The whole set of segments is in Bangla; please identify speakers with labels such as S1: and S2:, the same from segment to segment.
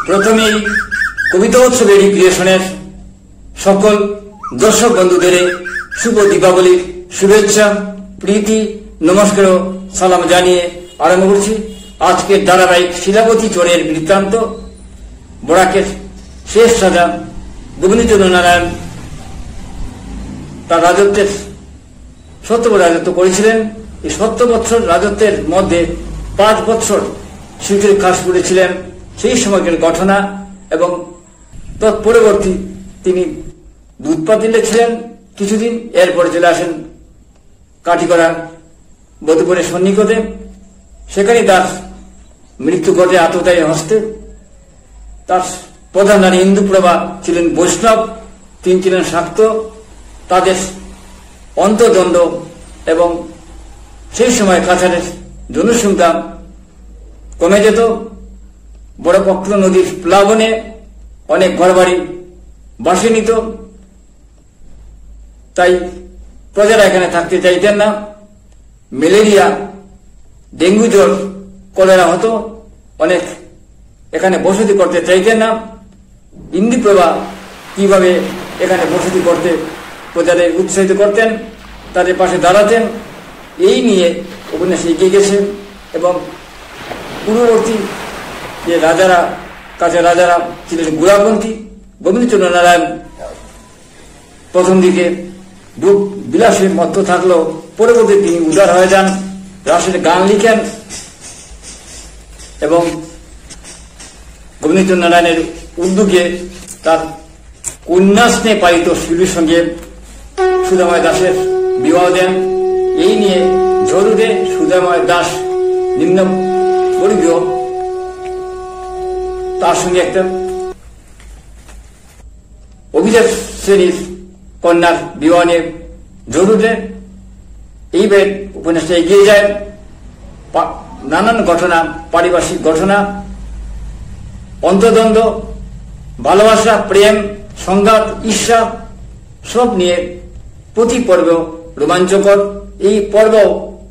S1: প্রথমেই কবিতা উৎসবের রিক্রিয়েশনের সকল দর্শক বন্ধুদের শুভ দীপাবলির শুভেচ্ছা, প্রীতি, নমস্কার ও সালাম জানিয়ে আরম্ভ করছি আজকের ধারাবাহিক শিলাবতী চোরের বৃত্তান্ত। বরাকের শেষ রাজা গোবিন্দচন্দ্র নারায়ণ তার রাজত্বের 70 রাজত্ব করেছিলেন। এই 70 বৎসর রাজত্বের মধ্যে 5 বৎসর শিল্পের কাশপুরে ছিলেন। সেই সময়কার ঘটনা এবং তৎপরবর্তী তিনি দুধপাতিলে ছিলেন কিছুদিন, এরপরে চলে আসেন কাঠিগড়া বধুপুরের সন্নিকটে। সেখানে তার মৃত্যু ঘটে আততায়ী হস্তে। তার প্রধান নারী ইন্দুপ্রভা ছিলেন বৈষ্ণব, তিনি ছিলেন শাক্ত। তাদের অন্তর্দ্বন্দ্ব এবং সেই সময় কাছাড়ের জনসংখ্যা কমে যেত। বড়পক্ষ নদীর প্লাবনে অনেক ঘরবাড়ি বাসে নিত, তাই প্রজারা এখানে থাকতে চাইতেন না। ম্যালেরিয়া, ডেঙ্গু জ্বর, কলেরা হতো, অনেক এখানে বসতি করতে চাইতেন না। ইন্দুপ্রভা কিভাবে এখানে বসতি করতে প্রজাদের উৎসাহিত করতেন, তাদের পাশে দাঁড়াতেন, এই নিয়ে উপন্যাস এগিয়ে গেছে। এবং পূর্ববর্তী যে রাজারা, কাছের রাজারা ছিলেন গোড়াপন্থী। গোবিন্দচন্দ্র নারায়ণ প্রথম দিকে দুঃখ বিলাসের মধ্য থাকলেও পরবর্তী তিনি উদার হয়ে যান, রাসের গান লিখেন এবং গোবিন্দচন্দ্র নারায়ণের উদ্যোগে তার কন্যাস্নে পালিত শিল্পীর সঙ্গে সুধাময় দাসের বিবাহ দেন। এই নিয়ে ঝরুদে সুধাময় দাস নিম্ন বর্গীয়, তার সঙ্গে একটা অভিজাত শ্রেণীর কন্যার বিবাহ নিয়ে ঝরুদে। এইভাবে উপন্যাসটা এগিয়ে যায়। নানান ঘটনা, পারিপার্শ্বিক ঘটনা, অন্তর্দ্বন্দ্ব, ভালোবাসা, প্রেম, সংঘাত, ঈর্ষা সব নিয়ে প্রতি পর্ব রোমাঞ্চকর। এই পর্ব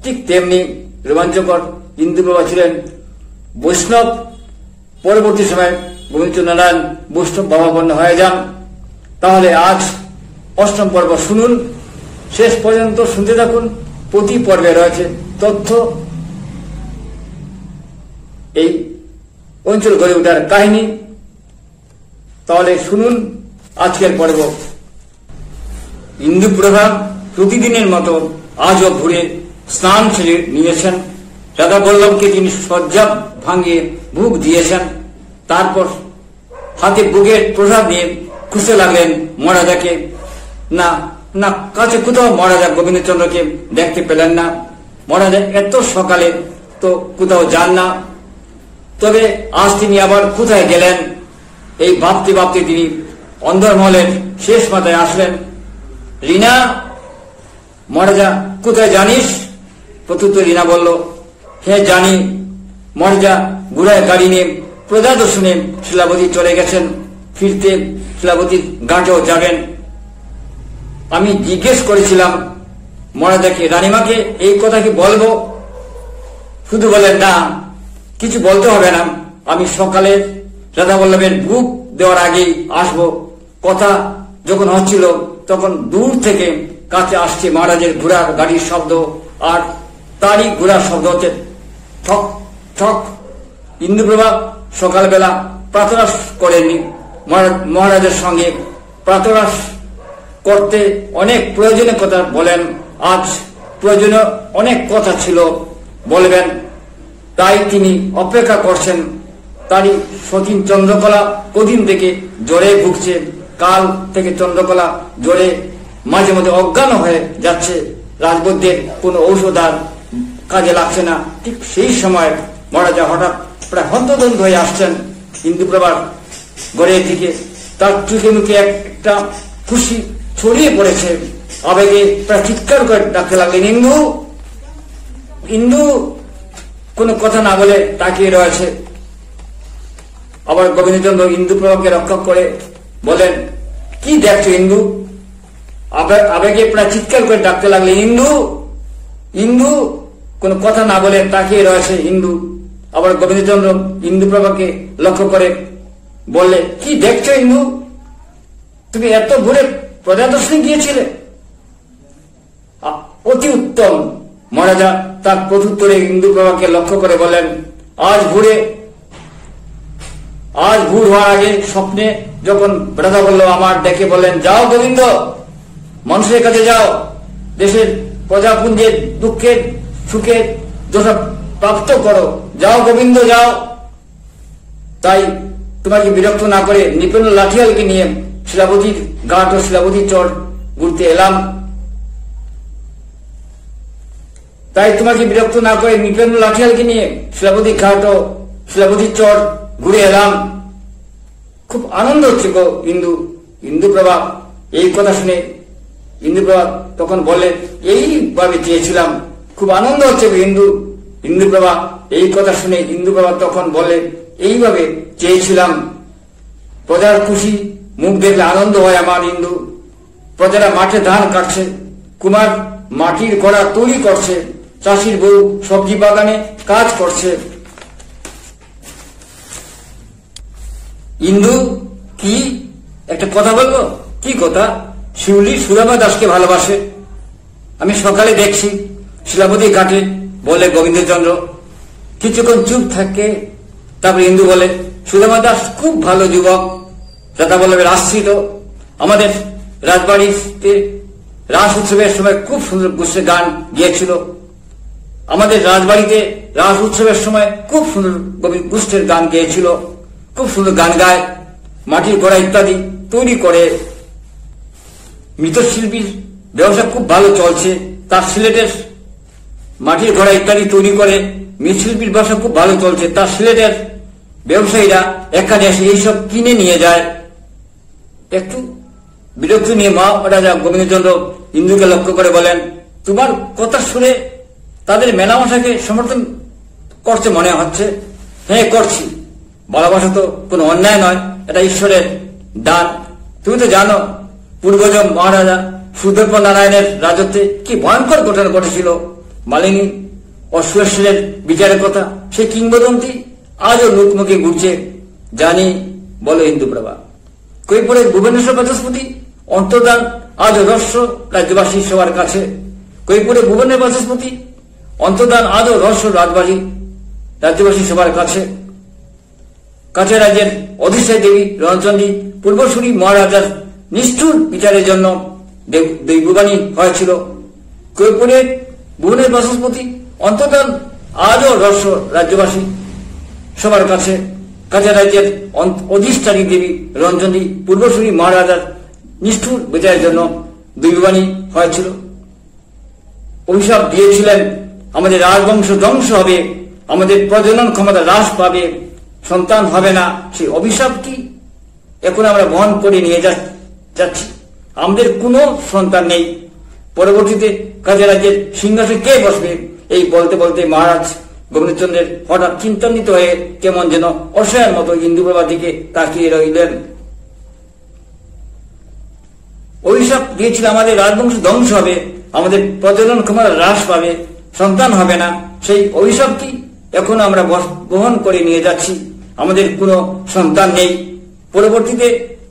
S1: ঠিক তেমনি রোমাঞ্চকর। ইন্দুপ্রভা ছিলেন বৈষ্ণব। পরবর্তী সময় গোবিন্দচন্দ্র নারায়ণ বৈষ্ণব ভাবাপন্ন হয়ে যান। তাহলে আজ 8ম পর্ব শুনুন, শেষ পর্যন্ত শুনতে থাকুন। প্রতি পর্বে রয়েছে তথ্য, এই অঞ্চল গড়ে ওঠার কাহিনী। তাহলে শুনুন আজকের পর্ব। ইন্দুপ্রভা প্রতিদিনের মতো আজও ভোরে স্নান সেরে নিয়েছেন। রাধা বল্লভকে তিনি শয্যা ভাঙিয়ে ভোগ দিয়েছেন। তারপর হাতে ভোগের প্রসাদ নিয়ে খুঁজতে লাগলেন মহারাজাকে। না না, কাছে কোথাও মহারাজা গোবিন্দচন্দ্রকে দেখতে পেলেন না। মহারাজা এত সকালে তো কোথাও যান না, তবে আজ তিনি আবার কোথায় গেলেন এই ভাবতে ভাবতে তিনি অন্দরমহলের শেষ মাথায় আসলেন। রিনা, মহারাজা কোথায় জানিস? প্রত্যুত্তরে রিনা বলল, হ্যাঁ জানি। মহারাজা ঘোড়ায় গাড়ি নিয়ে প্রজা দর্শনে শিলাবতী চলে গেছেন। ফিরতে শিলাবতীর ঘাটেও যাবেন। আমি জিজ্ঞেস করেছিলাম মহারাজাকে, রানীমাকে এই কথা কি বলবো? শুধু বলেন না, কিছু বলতে হবে না, আমি সকালে রাধা বল্লভের ভোগ দেওয়ার আগেই আসবো। কথা যখন হচ্ছিল তখন দূর থেকে কাছে আসছে মহারাজের ঘোড়ার গাড়ির শব্দ, আর তারই ঘোড়ার শব্দ হচ্ছে ঠক ঠক। ইন্দুপ্রভা সকালবেলা প্রাতরাশ করেননি। মহারাজের সঙ্গে প্রাতরাশ করতে অনেক প্রয়োজনীয় কথা বলেন। আজ প্রয়োজনীয় অনেক কথা ছিল বলবেন, তাই তিনি অপেক্ষা করছেন। তারই সতীন চন্দ্রকলা কদিন থেকে জ্বরে ভুগছে। কাল থেকে চন্দ্রকলা জ্বরে মাঝে মাঝে অজ্ঞান হয়ে যাচ্ছে। রাজবৈদ্যের কোন ঔষধ আর কাজে লাগছে না। ঠিক সেই সময় মহারাজা হঠাৎ প্রায় হন্তদন্ত হয়ে আসছেন ইন্দুপ্রভার ঘরের দিকে। তার চোখে মুখে একটা খুশি ছড়িয়ে পড়েছে। আবেগে প্রায় চিৎকার করে ডাকতে লাগলেন, ইন্দু ইন্দু। কোনো কথা না বলে তাকিয়ে রয়েছে। আবার গোবিন্দচন্দ্র ইন্দুপ্রভাকে রক্ষা করে বলেন, কি দেখছো ইন্দু? আবেগে প্রায় চিৎকার করে ডাকতে লাগলেন, ইন্দু ইন্দু। কোনো কথা না বলে তাকিয়ে রয়েছে ইন্দু। আবার গোবিন্দচন্দ্র ইন্দুপ্রভাকে লক্ষ্য করে বললে, কি দেখছো ইন্দু, তুমি এত ভোরে প্রজাদর্শনে গিয়েছিলে? অতি উত্তম। মহারাজা তার প্রত্যুত্তরে ইন্দুপ্রভাকে লক্ষ্য করে বলেন, আজ ভোর হওয়ার আগে স্বপ্নে যখন রাজা বলল আমার ডেকে বললেন, যাও গোবিন্দ, মানুষের কাছে যাও, দেশের প্রজাপুঞ্জের দুঃখের সুখের দশা প্রাপ্ত করো, যাও গোবিন্দ যাও। তাই তোমাকে বিরক্ত না করে নিপেন্দ্র লাঠিয়ালকে নিয়ে শিলাবতীর ঘাট ও শিলাবতীর চর ঘুরতে এলাম। তাই তোমাকে বিরক্ত না করে নিপেন্দ্র লাঠিয়ালকে নিয়ে শিলাবতী ঘাট ও শিলাবতীর চর ঘুরে এলাম। খুব আনন্দ হচ্ছে গো ইন্দুপ্রভা। এই কথা শুনে ইন্দুপ্রভা তখন বলে, এইভাবে চেয়েছিলাম, খুব আনন্দ হচ্ছে গো ইন্দুপ্রভা। এই কথা শুনে ইন্দুপ্রভা তখন বলে, এইভাবে চেয়েছিলাম। প্রজার খুশি মুখ দেখলে আনন্দ হয় আমার ইন্দু। প্রজারা মাঠে ধান কাটছে, কুমার মাটির ঘোড়া তৈরি করছে, চাষির বউ সবজি বাগানে কাজ করছে। ইন্দু, কি একটা কথা বলবো? কি কথা? শিউলি সুদামা দাসকে ভালোবাসে, আমি সকালে দেখছি শিলাবতী ঘাটে, বলে গোবিন্দচন্দ্র। কিছুক্ষণ চুপ থাকে, তারপর ইন্দু বলে, সুদামা দাস খুব ভালো যুবক। দাদা বল্লভের আশ্রিত, আমাদের রাজবাড়িতে রাস উৎসবের সময় খুব সুন্দর গুচ্ছের গান গিয়েছিল। আমাদের রাজবাড়িতে রাস উৎসবের সময় খুব সুন্দর গুচ্ছের গান গিয়েছিল, খুব সুন্দর গান গায়, মাটির ঘোড়া ইত্যাদি তৈরি করে। মৃৎশিল্পীর ব্যবসা খুব ভালো চলছে, তার সিলেটের মাটির ঘোড়া ইত্যাদি তৈরি করে মৃৎশিল্পীর ব্যবসা খুব ভালো চলছে। তার সিলেটের ব্যবসায়ীরা এখানে এসে এইসব কিনে নিয়ে যায়। একটু বিরক্ত নিয়ে মহারাজা গোবিন্দচন্দ্র ইন্দুকে লক্ষ্য করে বলেন, তোমার কথা শুনে তাদের মেলামশাকে সমর্থন করছে মনে হচ্ছে। হ্যাঁ, করছি। ভালোবাসা তো কোনো অন্যায় নয়, এটা ঈশ্বরের দান। তুমি তো জানো পূর্বজ মহারাজা সুদর্প নারায়ণের রাজত্বে কি ভয়ঙ্কর ঘটনা ঘটেছিল। মালিনী ও সুরেশ্বরের বিচারের কথা, সে কিংবদন্তি আজও লোকমুখে ঘুরছে। জানি, বলো ইন্দুপ্রভা। কৈপুরে ভুবনেশ্বর বাচস্পতি অন্তর্দান আজও রহস্য রাজ্যবাসী সবার কাছে। কৈপুরে ভুবনের বাচস্পতি অন্তর্দান আজও রহস্য রাজ্যবাসী সবার কাছে। কাছে রাজ্যের অধিষ্ঠায়ী দেবী রণচণ্ডী পূর্বসূরি মহারাজার নিষ্ঠুর বিচারের জন্য দৈববাণী হয়েছিল। কৈপুরের ভুবনের বাচস্পতি অন্তর্দান আজও রহস্য রাজ্যবাসী সবার কাছে। কাছে রাজ্যের অধিষ্ঠানী দেবী রণচণ্ডী পূর্বসূরি মহারাজার নিষ্ঠুর বিচারের জন্য দৈববাণী হয়েছিল। অভিশাপ দিয়েছিলেন, আমাদের রাজবংশ ধ্বংস হবে, আমাদের প্রজনন ক্ষমতা হ্রাস পাবে, সন্তান হবে না। সেই অভিশাপ কি এখন আমরা বহন করে নিয়ে যাচ্ছি। আমাদের কোনো সন্তান নেই। পরবর্তীতে কাজে রাজ্যের সিংহাসনে কে বসবে, এই বলতে বলতে মহারাজ গোবিন্দচন্দ্রের হঠাৎ চিন্তান্বিত হয়ে কেমন যেন অসহায়ের মতো ইন্দুপ্রভার দিকে তাকিয়ে রইলেন। অভিশাপ দিয়েছিল, আমাদের রাজবংশ ধ্বংস হবে, আমাদের প্রজনন ক্ষমতা হ্রাস পাবে, সন্তান হবে না। সেই অভিশাপ কি এখন আমরা বহন করে নিয়ে যাচ্ছি। আমাদের কোনো সন্তান নেই। পরবর্তীতে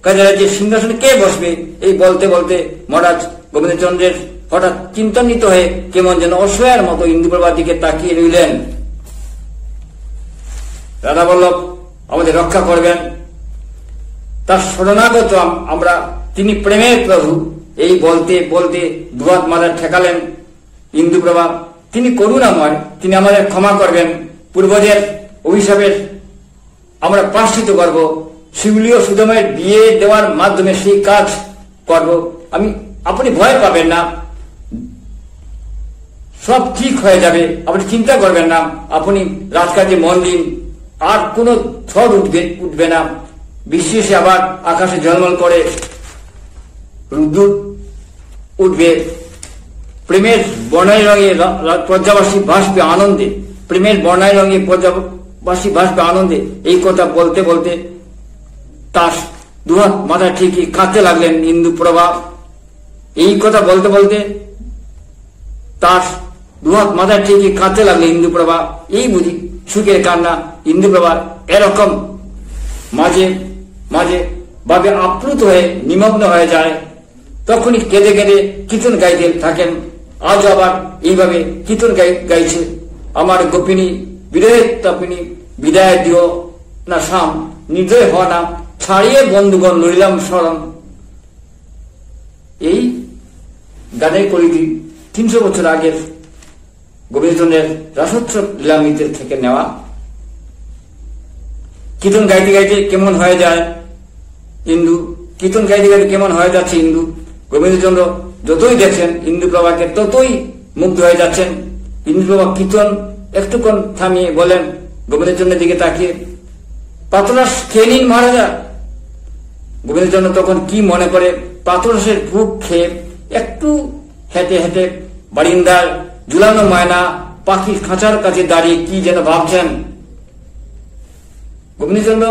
S1: কাজে রাজ্যের সিংহাসনে কে বসবে, এই বলতে বলতে মহারাজ গোবিন্দচন্দ্রের হঠাৎ চিন্তান্বিত হয়ে কেমন যেন অসহায়ের মতো ইন্দুপ্রভার দিকে তাকিয়ে রইলেন। রাধা বল্লভ আমাদের রক্ষা করবেন, তার শরণাগত আমরা, তিনি প্রেমের প্রভু। এই বলতে বলতে দুহাত মাথায় ঠেকালেন ইন্দুপ্রভা। তিনি করুণাময়, তিনি আমাদের ক্ষমা করবেন। পূর্বজের অভিশাপের আমরা প্রায়শ্চিত্ত করব। শিউলি ও সুদামের বিয়ে দেওয়ার মাধ্যমে সেই কাজ করব। আপনি ভয় পাবেন না, সব ঠিক হয়ে যাবে, আপনি চিন্তা করবেন না। আপনি রাজকাজে মন দিন, আর কোনো ঝড় উঠবে না। বিশেষে আবার আকাশে ঝলমল করে রুদ্র উঠবে। প্রেমের বর্ণালী রঙে প্রজাবাসী ভাসবে আনন্দে, প্রেমের বর্ণালী রঙে প্রজাবাসী ভাসবে আনন্দে। এই কথা বলতে বলতে তার দুহাত মাথায় ঠিকই কাঁদতে লাগলেন ইন্দুপ্রভা। এই কথা বলতে বলতে তার দুহাত মাথায় ঠিকই কাঁদতে লাগলেন ইন্দুপ্রভা। এই বুঝি সুখের কান্না ইন্দুপ্রভার। এরকম মাঝে মাঝে ভাবে আপ্লুত হয়ে নিমগ্ন হয়ে যায়, তখনই কেঁদে কেঁদে কীর্তন গাইতে থাকেন। আজ আবার এইভাবে কীর্তন গাইছে, আমার গোপিনী বিরহের তাপিনী বিদায় দিও না শাম, নির্দয় হওয়া না ছাড়িয়ে বন্ধুগণ লইলাম শরণ। এই গানের কলিটি 300 বছর আগের গোবিন্দচন্দ্রের রাসোৎসব লীলামৃতের থেকে নেওয়া। কীর্তন গাইতে গাইতে কেমন হয়ে যায় ইন্দু, কীর্তন গাইতে গাইতে কেমন হয়ে যাচ্ছে ইন্দু। গোবিন্দচন্দ্র যতই দেখছেন ইন্দুপ্রভাকে ততই মুগ্ধ হয়ে যাচ্ছেন। ইন্দুপ্রভা কীর্তন একটুক্ষণ থামিয়ে বলেন গোবিন্দচন্দ্রের দিকে তাকিয়ে, পাতরস খেয়ে নিন মহারাজা। গোবিন্দচন্দ্র তখন কি মনে করে, পাতরসের ভুক খেয়ে একটু হেঁটে হেঁটে বারিন্দার ঝুলানো ময়না পাখির খাঁচার কাছে দাঁড়িয়ে কি যেন ভাবছেন। গোবিন্দচন্দ্র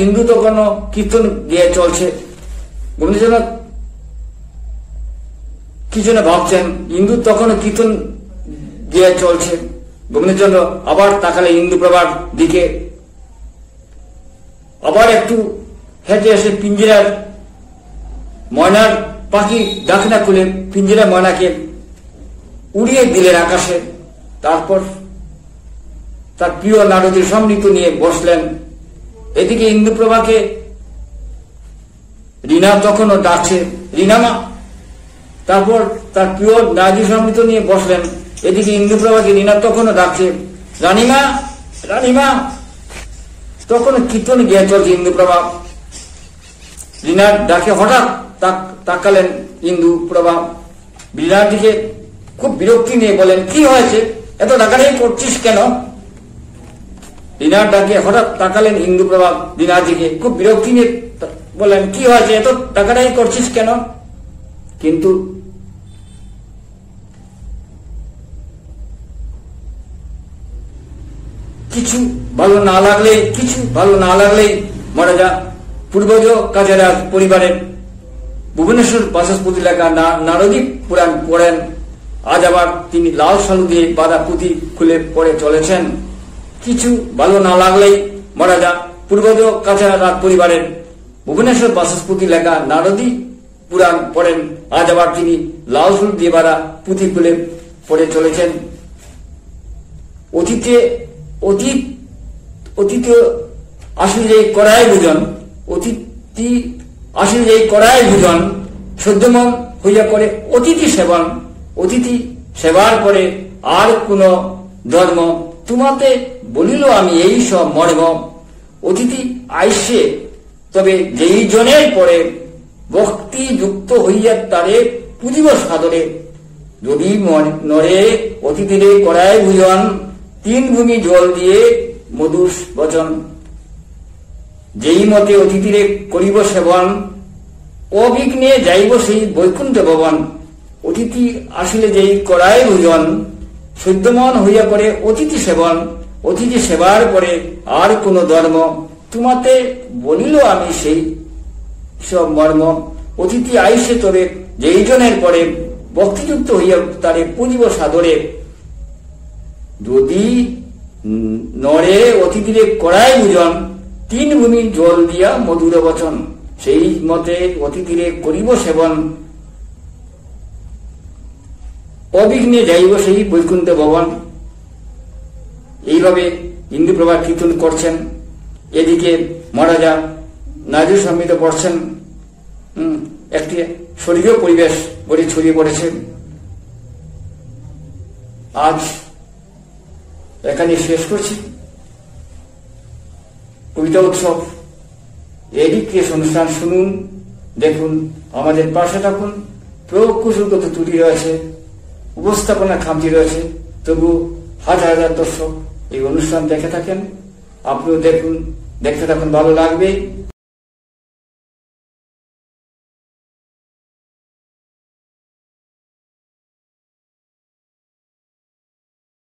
S1: ইন্দু তখন কীর্তন গিয়ে চলছে। গোবিন্দচন্দ্র কি যেন ভাবছেন, ইন্দু তখনও কীর্তন গিয়ে চলছে। গোবিন্দচন্দ্র আবার তাকালে ইন্দুপ্রভার দিকে, আবার একটু হেঁটে এসে পিঞ্জিরার ময়নার পাখি ডাকনা খুলে পিঞ্জিরা ময়নাকে উড়িয়ে দিলেন আকাশে। তারপর তার প্রিয় নারদীর সমৃদ্ধ নিয়ে বসলেন। এদিকে ইন্দুপ্রভাকে রীনা তখনও ডাকছে, রীনামা। তারপর তার প্রিয় নারদীর সমৃদ্ধ নিয়ে বসলেন। এদিকে ইন্দুপ্রভাকে রীনা তখনও ডাকছে, রানীমা রানীমা। তখনও কীর্তন গিয়ে চলছে ইন্দুপ্রভা। রীনার ডাকে হঠাৎ তাকালেন ইন্দুপ্রভা, রীনার দিকে খুব বিরক্তি নিয়ে বলেন, কি হয়েছে, এত ডাকাডাকি করছিস কেন? রীনার ডাকে হঠাৎ তাকালেন ইন্দুপ্রভা রীনার দিকে খুব বিরক্তি নিয়ে বলেন, কি হয়েছে, এত ডাকাডাকি করছিস কেন? কিন্তু কিছু ভালো না লাগলেই মহারাজা পূর্বজ কাজারার পরিবারের ভুবনেশ্বর বাচস্পতি লেখা নারদী পুরাণ পড়েন। আজ আবার তিনি লাল সালু দিয়ে বাঁধা পুঁথি খুলে পড়ে চলেছেন। কিছু ভালো না লাগলেই মহারাজা পূর্বজ কাজারার পরিবারের ভুবনেশ্বর বাচস্পতি লেখা নারদী পুরাণ পড়েন। আজ আবার তিনি লাল সালু দিয়ে বাঁধা পুঁথি খুলে পড়ে চলেছেন। অতীতে আসলে যে করায় ভোজন, সদ্যমন হইয়া করে অতিথি সেবন। অতিথি সেবার করে আর কোন ধর্ম, তোমাতে বলিল আমি এই সব মর্ম। অতিথি আইসে তবে যেই জনের পরে ভক্তি যুক্ত হইয়া তারে পুজিব সাদরে। যদি নরে অতিথিরে করায় ভোজন, 3 ভূমি জল দিয়ে মধুর বচন। যেই মতে অতিথিরে করিব সেবন, অবিঘ্নে যাইব সেই বৈকুণ্ঠ ভবন। অতিথি আসলে যেই করায় ভোজন, সদ্যমন হইয়া করে অতিথি সেবন। অতিথি সেবার পরে আর কোন ধর্ম, তোমাতে বলিল আমি সেই সব মর্ম। অতিথি আইসে তবে যেই জনের পরে ভক্তিযুক্ত হইয়া তারে পুজিব সাদরে। যদি নরে অতিথিরে করায় ভোজন, 3 ভূমি জল দিয়া মধুর বচন। সেই মতে অতিথিরে করিব সেবন, অবিঘ্নে যাইব সেই বৈকুণ্ঠ ভবন। এইভাবে ইন্দুপ্রভা কীর্তন করছেন। এদিকে মহারাজা নারী সংহিতা পড়ছেন। একটি স্বর্গীয় পরিবেশ বলে ছড়িয়ে পড়েছে। আজ এখানে শেষ করছি। কবিতা উৎসব এডি ক্রিয়েশন অনুষ্ঠান শুনুন, দেখুন, আমাদের পাশে থাকুন। প্রকৌশলগত ত্রুটি রয়েছে, উপস্থাপনা খামতি রয়েছে, তবু হাজার হাজার দর্শক এই অনুষ্ঠান দেখে থাকেন। আপনিও দেখুন, দেখতে থাকুন, ভালো লাগবে।